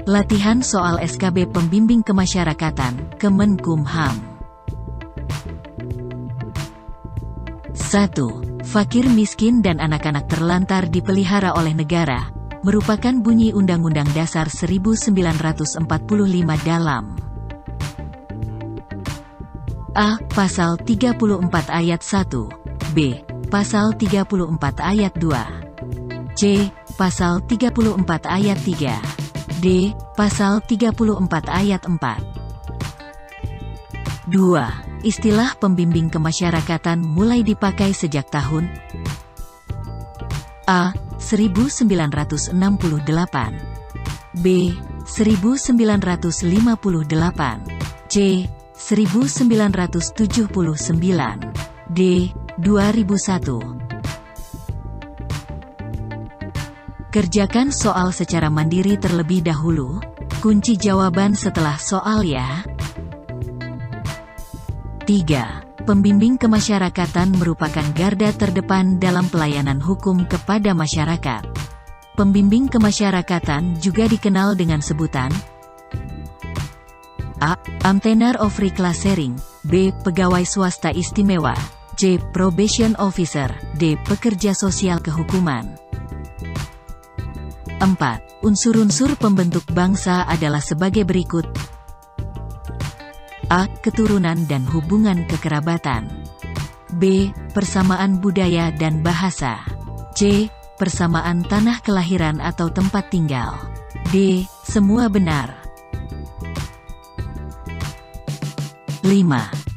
Latihan soal SKB Pembimbing Kemasyarakatan, Kemenkumham. 1. Fakir miskin dan anak-anak terlantar dipelihara oleh negara, merupakan bunyi Undang-Undang Dasar 1945 dalam A. Pasal 34 ayat 1, B. Pasal 34 ayat 2, C. Pasal 34 ayat 3, D. Pasal 34 ayat 4. 2. Istilah pembimbing kemasyarakatan mulai dipakai sejak tahun A. 1968, B. 1958, C. 1979, D. 2001. Kerjakan soal secara mandiri terlebih dahulu. Kunci jawaban setelah soal ya. 3. Pembimbing kemasyarakatan merupakan garda terdepan dalam pelayanan hukum kepada masyarakat. Pembimbing kemasyarakatan juga dikenal dengan sebutan A. Antenor of Reclassering, B. Pegawai swasta istimewa, C. Probation officer, D. Pekerja sosial kehukuman. 4. Unsur-unsur pembentuk bangsa adalah sebagai berikut. A. Keturunan dan hubungan kekerabatan, B. Persamaan budaya dan bahasa, C. Persamaan tanah kelahiran atau tempat tinggal, D. Semua benar. 5.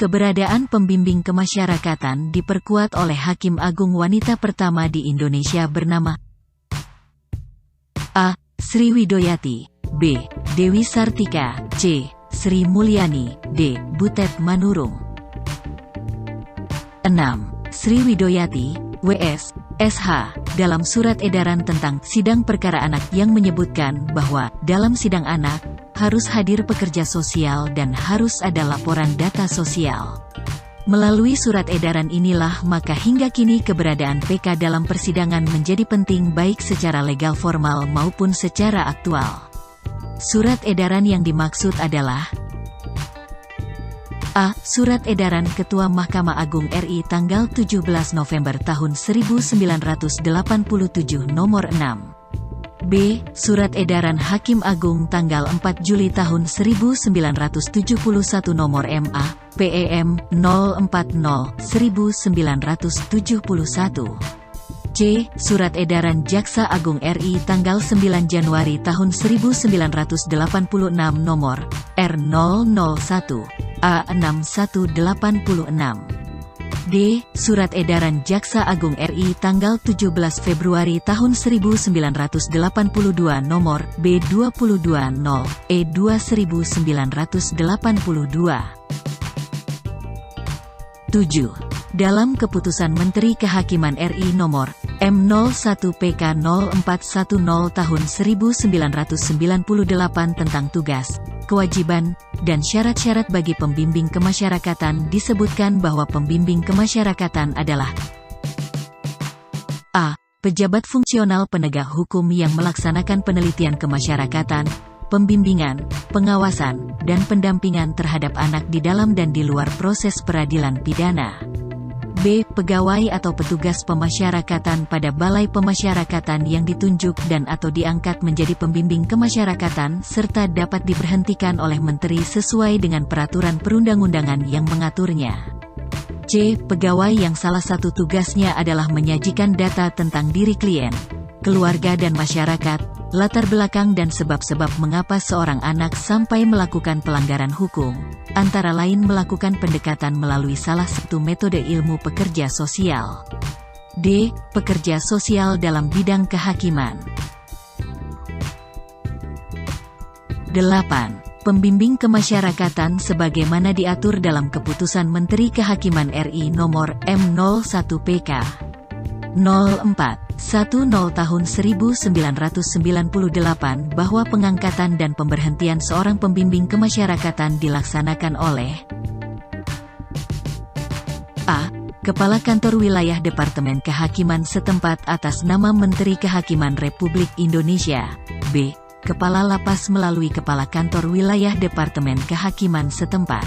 Keberadaan pembimbing kemasyarakatan diperkuat oleh Hakim Agung wanita pertama di Indonesia bernama A. Sri Widoyati, B. Dewi Sartika, C. Sri Mulyani, D. Butet Manurung. 6. Sri Widoyati, W.S., S.H., dalam surat edaran tentang sidang perkara anak yang menyebutkan bahwa dalam sidang anak harus hadir pekerja sosial dan harus ada laporan data sosial. Melalui surat edaran inilah maka hingga kini keberadaan PK dalam persidangan menjadi penting baik secara legal formal maupun secara aktual. Surat edaran yang dimaksud adalah A. Surat edaran Ketua Mahkamah Agung RI tanggal 17 November tahun 1987 nomor 6. B. Surat edaran Hakim Agung tanggal 4 Juli tahun 1971 nomor MA, PEM 040-1971. C. Surat edaran Jaksa Agung RI tanggal 9 Januari tahun 1986 nomor R001 A6186. D. Surat edaran Jaksa Agung RI tanggal 17 Februari tahun 1982 nomor B220 E2982. 7. Dalam Keputusan Menteri Kehakiman RI nomor M01/PK0410 tahun 1998 tentang tugas, kewajiban, dan syarat-syarat bagi pembimbing kemasyarakatan disebutkan bahwa pembimbing kemasyarakatan adalah A. Pejabat fungsional penegak hukum yang melaksanakan penelitian kemasyarakatan, pembimbingan, pengawasan, dan pendampingan terhadap anak di dalam dan di luar proses peradilan pidana. B. Pegawai atau petugas pemasyarakatan pada balai pemasyarakatan yang ditunjuk dan atau diangkat menjadi pembimbing kemasyarakatan serta dapat diberhentikan oleh menteri sesuai dengan peraturan perundang-undangan yang mengaturnya. C. Pegawai yang salah satu tugasnya adalah menyajikan data tentang diri klien, keluarga dan masyarakat, latar belakang dan sebab-sebab mengapa seorang anak sampai melakukan pelanggaran hukum, antara lain melakukan pendekatan melalui salah satu metode ilmu pekerja sosial. D. Pekerja sosial dalam bidang kehakiman. 8. Pembimbing kemasyarakatan sebagaimana diatur dalam Keputusan Menteri Kehakiman RI nomor M01/PK 04/10 tahun 1998 bahwa pengangkatan dan pemberhentian seorang pembimbing kemasyarakatan dilaksanakan oleh A. Kepala Kantor Wilayah Departemen Kehakiman setempat atas nama Menteri Kehakiman Republik Indonesia, B. Kepala Lapas melalui Kepala Kantor Wilayah Departemen Kehakiman setempat.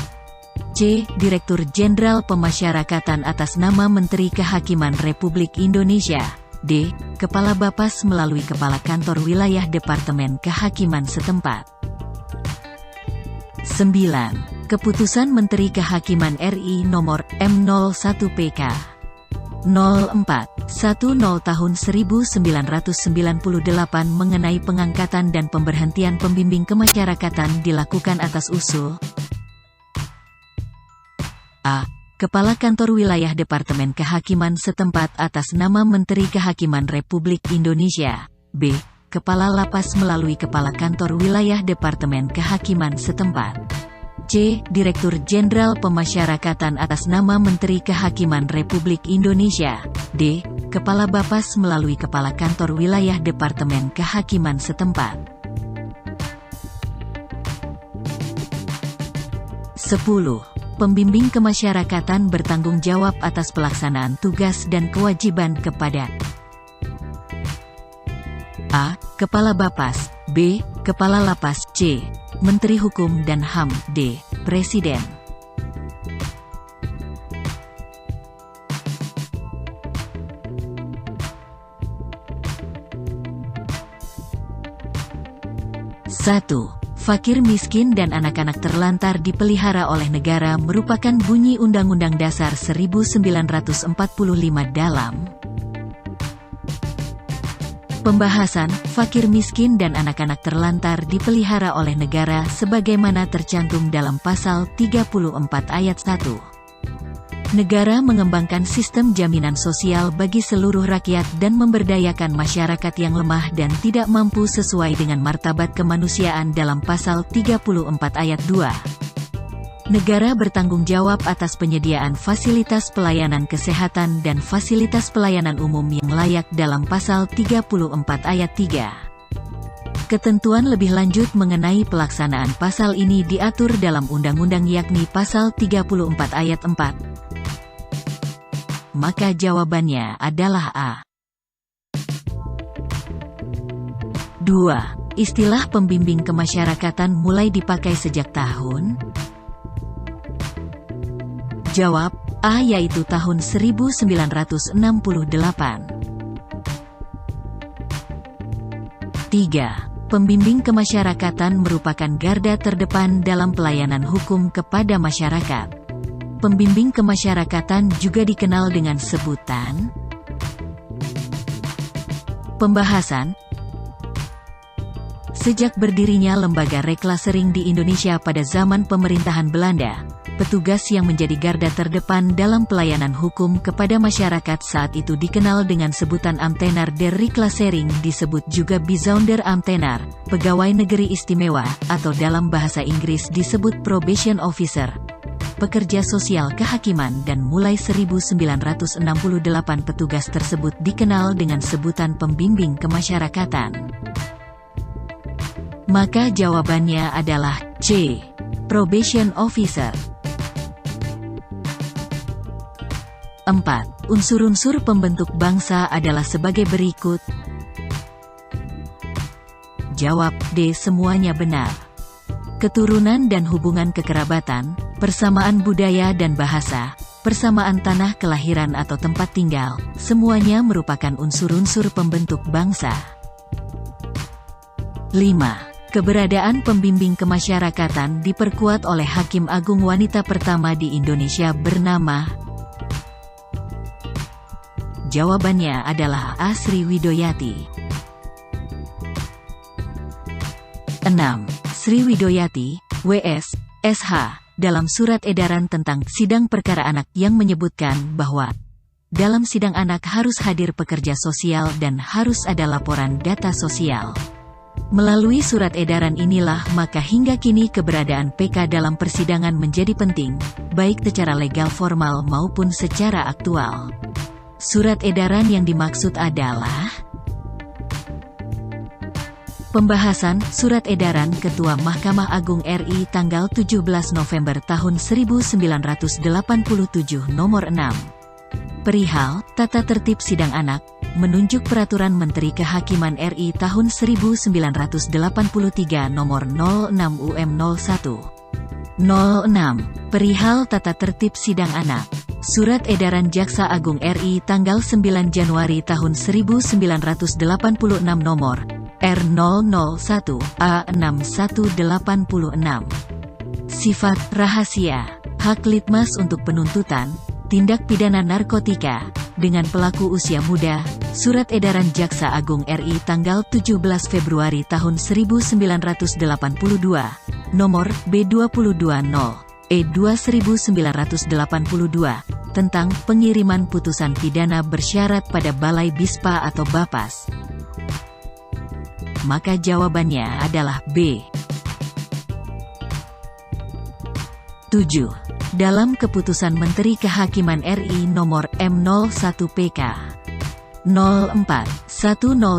C. Direktur Jenderal Pemasyarakatan atas nama Menteri Kehakiman Republik Indonesia. D. Kepala Bapas melalui Kepala Kantor Wilayah Departemen Kehakiman setempat. 9. Keputusan Menteri Kehakiman RI Nomor M01 PK 0410 tahun 1998 mengenai pengangkatan dan pemberhentian pembimbing kemasyarakatan dilakukan atas usul A. Kepala Kantor Wilayah Departemen Kehakiman setempat atas nama Menteri Kehakiman Republik Indonesia. B. Kepala Lapas melalui Kepala Kantor Wilayah Departemen Kehakiman setempat. C. Direktur Jenderal Pemasyarakatan atas nama Menteri Kehakiman Republik Indonesia. D. Kepala Bapas melalui Kepala Kantor Wilayah Departemen Kehakiman setempat. 10. Pembimbing kemasyarakatan bertanggung jawab atas pelaksanaan tugas dan kewajiban kepada A. Kepala Bapas. B. Kepala Lapas. C. Menteri Hukum dan HAM. D. Presiden. Satu. Fakir miskin dan anak-anak terlantar dipelihara oleh negara merupakan bunyi Undang-Undang Dasar 1945 dalam pembahasan fakir miskin dan anak-anak terlantar dipelihara oleh negara sebagaimana tercantum dalam pasal 34 ayat 1. Negara mengembangkan sistem jaminan sosial bagi seluruh rakyat dan memberdayakan masyarakat yang lemah dan tidak mampu sesuai dengan martabat kemanusiaan dalam pasal 34 ayat 2. Negara bertanggung jawab atas penyediaan fasilitas pelayanan kesehatan dan fasilitas pelayanan umum yang layak dalam pasal 34 ayat 3. Ketentuan lebih lanjut mengenai pelaksanaan pasal ini diatur dalam undang-undang yakni pasal 34 ayat 4. Maka jawabannya adalah A. 2. Istilah pembimbing kemasyarakatan mulai dipakai sejak tahun? Jawab A, yaitu tahun 1968. 3. Pembimbing kemasyarakatan merupakan garda terdepan dalam pelayanan hukum kepada masyarakat. Pembimbing kemasyarakatan juga dikenal dengan sebutan pembahasan. Sejak berdirinya lembaga reklasering di Indonesia pada zaman pemerintahan Belanda, petugas yang menjadi garda terdepan dalam pelayanan hukum kepada masyarakat saat itu dikenal dengan sebutan Ambtenaar der Reclassering, disebut juga Bijzonder Ambtenaar, pegawai negeri istimewa, atau dalam bahasa Inggris disebut Probation Officer, pekerja sosial kehakiman, dan mulai 1968 petugas tersebut dikenal dengan sebutan pembimbing kemasyarakatan. Maka jawabannya adalah C. Probation Officer. 4. Unsur-unsur pembentuk bangsa adalah sebagai berikut. Jawab D. Semuanya benar. Keturunan dan hubungan kekerabatan, persamaan budaya dan bahasa, persamaan tanah kelahiran atau tempat tinggal, semuanya merupakan unsur-unsur pembentuk bangsa. 5. Keberadaan pembimbing kemasyarakatan diperkuat oleh Hakim Agung wanita pertama di Indonesia bernama. Jawabannya adalah A. Sri Widoyati. 6. Sri Widoyati, W.S., S.H., dalam surat edaran tentang sidang perkara anak yang menyebutkan bahwa dalam sidang anak harus hadir pekerja sosial dan harus ada laporan data sosial. Melalui surat edaran inilah maka hingga kini keberadaan PK dalam persidangan menjadi penting, baik secara legal formal maupun secara aktual. Surat edaran yang dimaksud adalah pembahasan Surat Edaran Ketua Mahkamah Agung RI tanggal 17 November tahun 1987 nomor 6. Perihal tata tertib sidang anak, menunjuk Peraturan Menteri Kehakiman RI Tahun 1983 Nomor 06 UM 01. 06. Perihal tata tertib sidang anak. Surat Edaran Jaksa Agung RI tanggal 9 Januari tahun 1986 Nomor R001 A6186. Sifat rahasia. Hak litmas untuk penuntutan tindak pidana narkotika dengan pelaku usia muda. Surat Edaran Jaksa Agung RI tanggal 17 Februari tahun 1982 Nomor B220/E2982 tentang pengiriman putusan pidana bersyarat pada Balai Bispa atau Bapas. Maka jawabannya adalah B. 7. Dalam Keputusan Menteri Kehakiman RI Nomor M01 PK 0410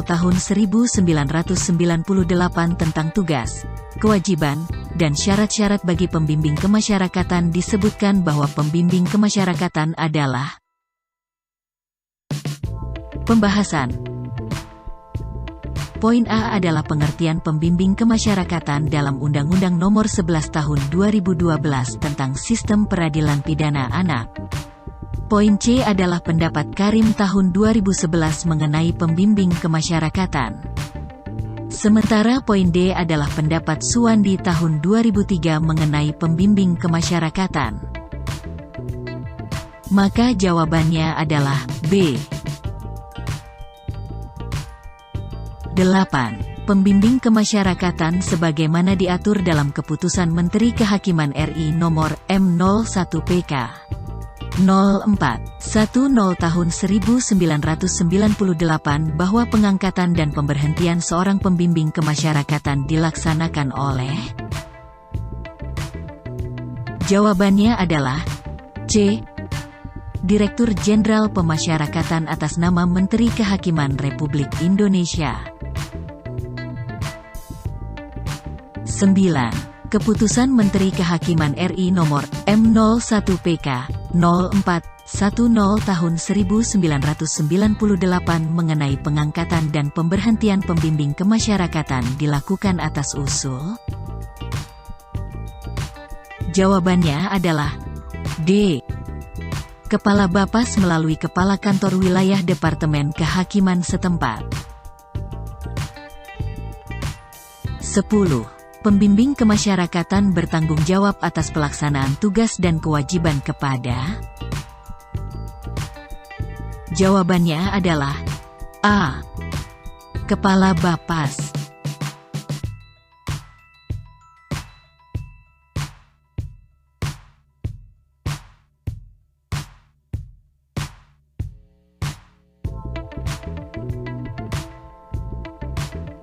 Tahun 1998 tentang tugas, kewajiban, dan syarat-syarat bagi pembimbing kemasyarakatan disebutkan bahwa pembimbing kemasyarakatan adalah pembahasan. Poin A adalah pengertian pembimbing kemasyarakatan dalam Undang-Undang Nomor 11 Tahun 2012 tentang Sistem Peradilan Pidana Anak. Poin C adalah pendapat Karim tahun 2011 mengenai pembimbing kemasyarakatan. Sementara poin D adalah pendapat Suwandi tahun 2003 mengenai pembimbing kemasyarakatan. Maka jawabannya adalah B. 8. Pembimbing kemasyarakatan sebagaimana diatur dalam Keputusan Menteri Kehakiman RI Nomor M01 PK 0410 Tahun 1998 bahwa pengangkatan dan pemberhentian seorang pembimbing kemasyarakatan dilaksanakan oleh. Jawabannya adalah C. Direktur Jenderal Pemasyarakatan atas nama Menteri Kehakiman Republik Indonesia. 9. Keputusan Menteri Kehakiman RI Nomor M01 PK 0410 Tahun 1998 mengenai pengangkatan dan pemberhentian pembimbing kemasyarakatan dilakukan atas usul. Jawabannya adalah D. Kepala Bapas melalui Kepala Kantor Wilayah Departemen Kehakiman setempat. 10. Pembimbing kemasyarakatan bertanggung jawab atas pelaksanaan tugas dan kewajiban kepada. Jawabannya adalah A. Kepala Bapas.